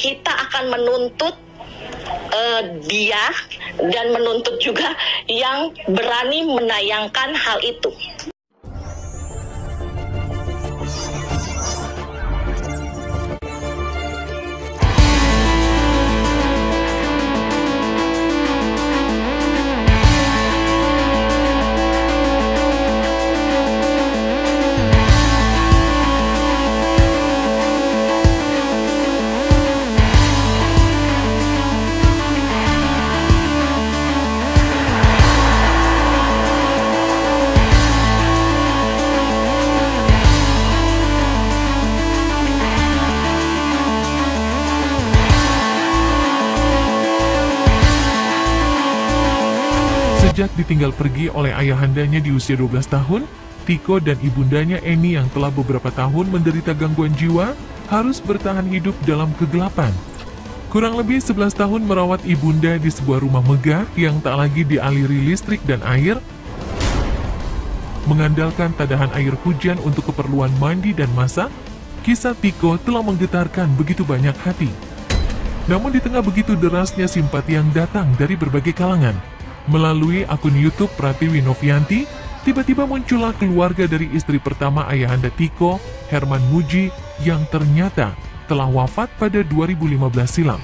kita akan menuntut dia dan menuntut juga yang berani menayangkan hal itu. Sejak ditinggal pergi oleh ayahandanya di usia 12 tahun, Tiko dan ibundanya Eni yang telah beberapa tahun menderita gangguan jiwa harus bertahan hidup dalam kegelapan. Kurang lebih 11 tahun merawat ibunda di sebuah rumah megah yang tak lagi dialiri listrik dan air, mengandalkan tadahan air hujan untuk keperluan mandi dan masak, kisah Tiko telah menggetarkan begitu banyak hati. Namun di tengah begitu derasnya simpati yang datang dari berbagai kalangan, melalui akun YouTube Pratiwi Novianti, tiba-tiba muncullah keluarga dari istri pertama ayahanda Tiko, Herman Muji, yang ternyata telah wafat pada 2015 silam.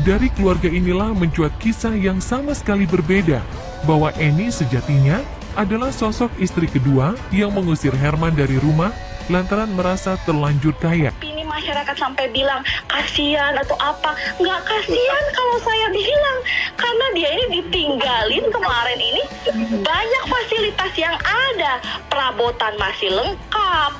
Dari keluarga inilah mencuat kisah yang sama sekali berbeda, bahwa Eni sejatinya adalah sosok istri kedua yang mengusir Herman dari rumah lantaran merasa terlanjur kaya. Masyarakat sampai bilang kasihan atau apa, nggak kasihan kalau saya bilang, karena dia ini ditinggalin kemarin ini banyak fasilitas yang ada, perabotan masih lengkap,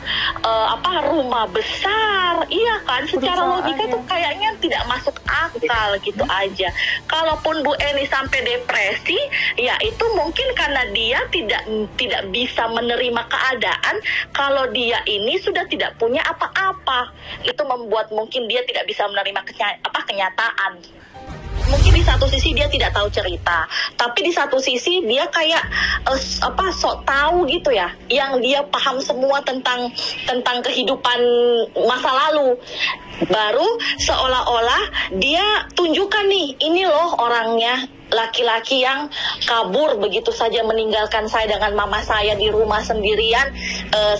rumah besar, iya kan, secara logika tuh kayaknya tidak masuk akal gitu aja. Kalaupun Bu Eni sampai depresi, ya itu mungkin karena dia tidak bisa menerima keadaan kalau dia ini sudah tidak punya apa-apa. Itu membuat mungkin dia tidak bisa menerima kenyataan. Mungkin di satu sisi dia tidak tahu cerita, tapi di satu sisi dia kayak sok tahu gitu ya, yang dia paham semua tentang kehidupan masa lalu. Baru seolah-olah dia tunjukkan nih, ini loh orangnya, laki-laki yang kabur begitu saja meninggalkan saya dengan mama saya di rumah sendirian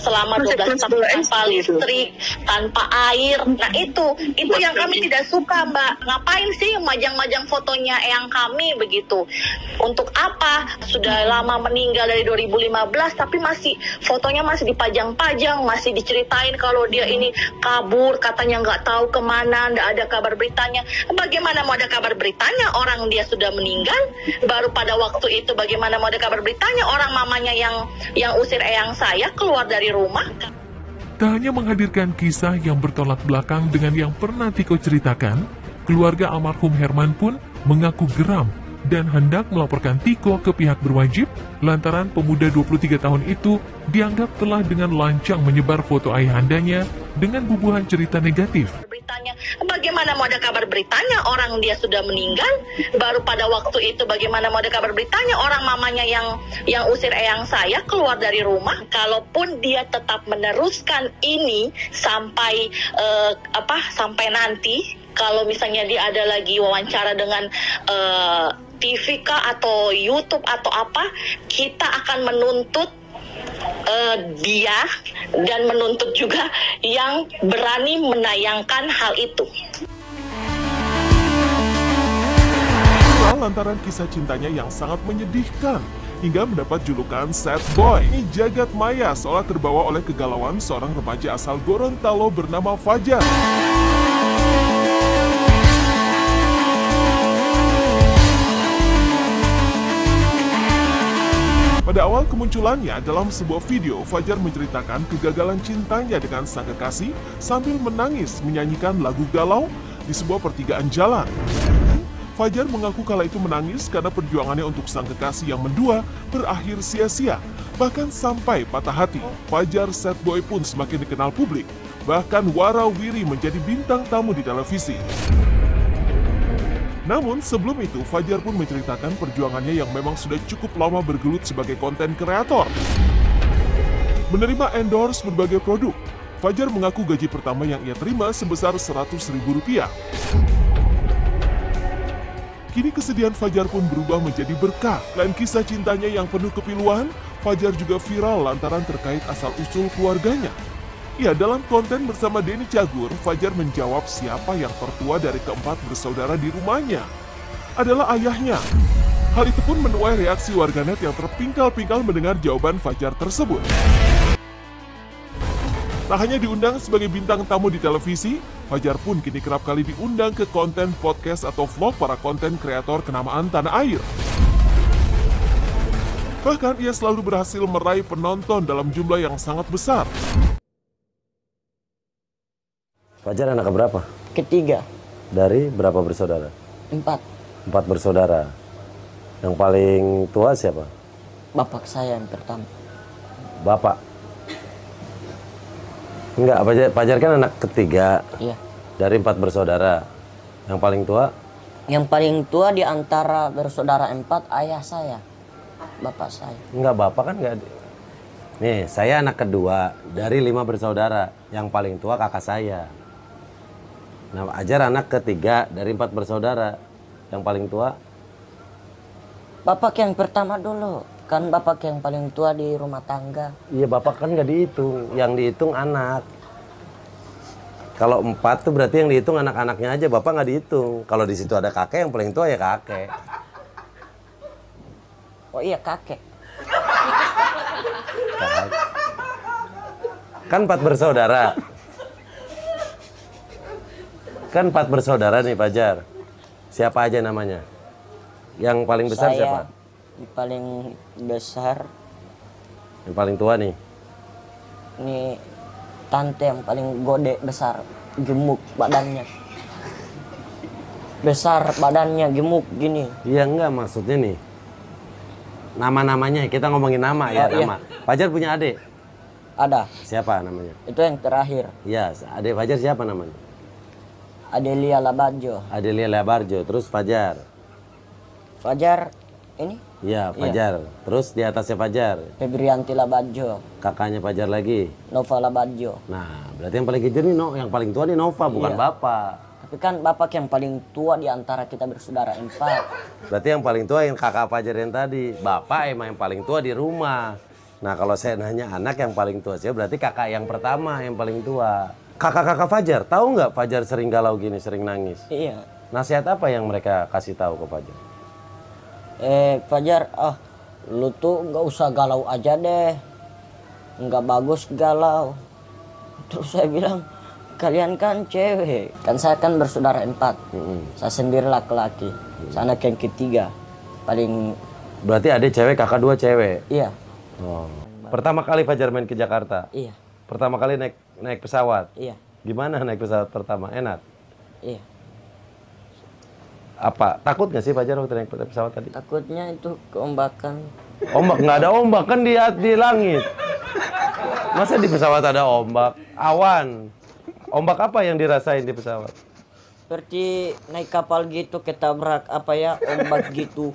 selama 12 tahun tanpa listrik, tanpa air. Nah itu yang kami tidak suka, Mbak. Ngapain sih majang-majang fotonya eyang kami begitu? Untuk apa? Sudah lama meninggal dari 2015 tapi fotonya masih dipajang-pajang, masih diceritain kalau dia ini kabur, katanya nggak tahu kemana, nggak ada kabar beritanya. Bagaimana mau ada kabar beritanya orang dia sudah meninggal? Baru pada waktu itu bagaimana mau ada kabar beritanya orang mamanya yang usir eyang saya keluar dari rumah. Tak hanya menghadirkan kisah yang bertolak belakang dengan yang pernah Tiko ceritakan, keluarga almarhum Herman pun mengaku geram dan hendak melaporkan Tiko ke pihak berwajib lantaran pemuda 23 tahun itu dianggap telah dengan lancang menyebar foto ayahandanya dengan bubuhan cerita negatif. Bagaimana mau ada kabar beritanya orang dia sudah meninggal? Baru pada waktu itu bagaimana mau ada kabar beritanya orang mamanya yang usir eyang saya keluar dari rumah? Kalaupun dia tetap meneruskan ini sampai sampai nanti, kalau misalnya dia ada lagi wawancara dengan TV kah atau YouTube atau apa, kita akan menuntut dia dan menuntut juga yang berani menayangkan hal itu. Lantaran kisah cintanya yang sangat menyedihkan hingga mendapat julukan sad boy. Ini jagat maya seolah terbawa oleh kegalauan seorang remaja asal Gorontalo bernama Fajar. Pada awal kemunculannya dalam sebuah video, Fajar menceritakan kegagalan cintanya dengan sang kekasih sambil menangis menyanyikan lagu galau di sebuah pertigaan jalan. Fajar mengaku kala itu menangis karena perjuangannya untuk sang kekasih yang mendua berakhir sia-sia, bahkan sampai patah hati. Fajar sad boy pun semakin dikenal publik, bahkan warawiri menjadi bintang tamu di televisi. Namun sebelum itu, Fajar pun menceritakan perjuangannya yang memang sudah cukup lama bergelut sebagai konten kreator. Menerima endorse berbagai produk, Fajar mengaku gaji pertama yang ia terima sebesar Rp100.000. Kini kesedihan Fajar pun berubah menjadi berkah. Selain kisah cintanya yang penuh kepiluan, Fajar juga viral lantaran terkait asal-usul keluarganya. Ya, dalam konten bersama Denny Cagur, Fajar menjawab siapa yang tertua dari keempat bersaudara di rumahnya. Adalah ayahnya. Hal itu pun menuai reaksi warganet yang terpingkal-pingkal mendengar jawaban Fajar tersebut. Tak hanya diundang sebagai bintang tamu di televisi, Fajar pun kini kerap kali diundang ke konten podcast atau vlog para konten kreator kenamaan tanah air. Bahkan ia selalu berhasil meraih penonton dalam jumlah yang sangat besar. Fajar anak berapa? Ketiga. Dari berapa bersaudara? 4. 4 bersaudara. Yang paling tua siapa? Bapak saya yang pertama. Bapak? Enggak, Fajar kan anak ketiga. Iya. Dari 4 bersaudara. Yang paling tua? Yang paling tua di antara bersaudara 4 ayah saya. Bapak saya. Enggak, bapak kan enggak. Nih, saya anak kedua dari 5 bersaudara. Yang paling tua kakak saya. Nah, Fajar anak ketiga dari 4 bersaudara. Yang paling tua? Bapak yang pertama dulu. Kan bapak yang paling tua di rumah tangga. Iya, bapak kan nggak dihitung. Yang dihitung anak. Kalau 4 tuh berarti yang dihitung anak-anaknya aja. Bapak nggak dihitung. Kalau di situ ada kakek, yang paling tua ya kakek. Oh iya, kakek. Kan 4 bersaudara. Kan 4 bersaudara nih, Fajar. Siapa aja namanya? Yang paling besar Saya siapa? paling besar. Yang paling tua nih? Ini tante yang paling gede besar. Gemuk badannya. Besar badannya, gemuk gini. Iya, enggak, maksudnya nih. Nama-namanya, kita ngomongin nama ya, Oh, iya. nama. Fajar punya adik? Ada. Siapa namanya? Itu yang terakhir. Iya, adik Fajar siapa namanya? Adelia Labajo. Adelia Labarjo, terus Fajar. Fajar ini Iya, Fajar. Terus di atasnya Fajar, Febrianti Labajo. kakaknya Fajar lagi. Nova Labajo. Nah, berarti yang paling kecil nih, yang paling tua nih Nova, bukan Iya. bapak. Tapi kan bapak yang paling tua di antara kita bersaudara 4. Berarti yang paling tua yang kakak Fajar yang tadi. Bapak emang yang paling tua di rumah. Nah, kalau saya nanya anak yang paling tua saya berarti kakak yang pertama yang paling tua. Kakak-kakak Fajar, tahu nggak Fajar sering galau gini, sering nangis? Iya. Nasihat apa yang mereka kasih tahu ke Fajar? Fajar, lu tuh nggak usah galau aja deh. Nggak bagus galau. Terus saya bilang, kalian kan cewek. Kan saya kan bersaudara 4. Saya sendiri laki-laki. Saya anak yang ketiga. Paling, Berarti ada cewek, kakak 2 cewek. iya. Oh. Pertama kali Fajar main ke Jakarta. Iya. Pertama kali naik pesawat. Iya. Gimana naik pesawat pertama? Enak? Iya. Apa? Takut nggak sih Fajar waktu naik pesawat tadi? Takutnya itu keombakan. Ombak? Nggak ada ombak, kan di langit. Masa di pesawat ada ombak? Awan. Ombak apa yang dirasain di pesawat? Seperti naik kapal gitu, ketabrak ombak gitu.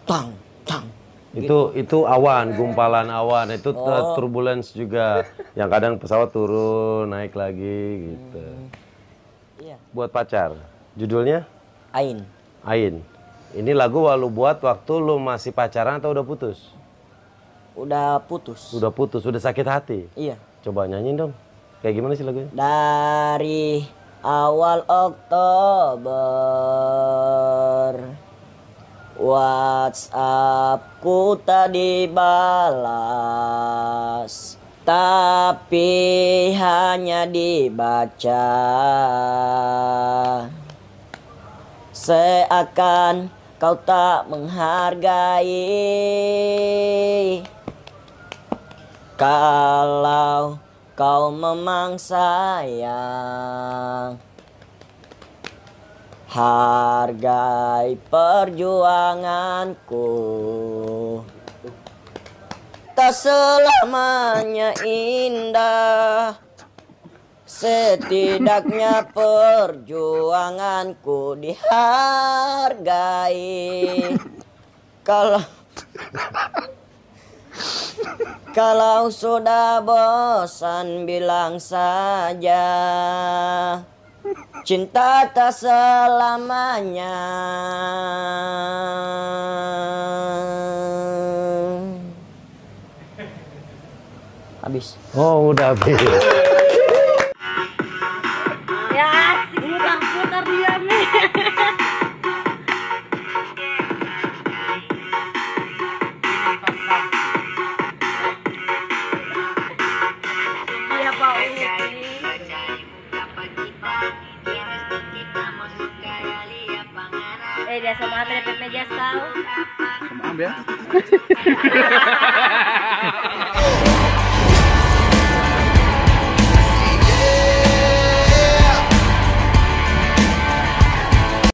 Tang, tang. Itu awan, gumpalan awan. Itu turbulence juga. Yang kadang pesawat turun, naik lagi gitu. Iya. Buat pacar. Judulnya? Ain. Ain. Ini lagu lu buat waktu lu masih pacaran atau udah putus? Udah putus. Udah putus, udah sakit hati. Iya. Coba nyanyiin dong. Kayak gimana sih lagunya? Dari awal Oktober WhatsAppku tak dibalas, tapi hanya dibaca. Seakan kau tak menghargai. Kalau kau memang sayang, hargai perjuanganku. Tak selamanya indah, setidaknya perjuanganku dihargai. Kalau sudah bosan bilang saja, cinta tak selamanya. Habis. Oh, udah habis. Ya, putar dia nih. Iya, Pak Uti. Dia sama Amir meja tahu. Sama Amir.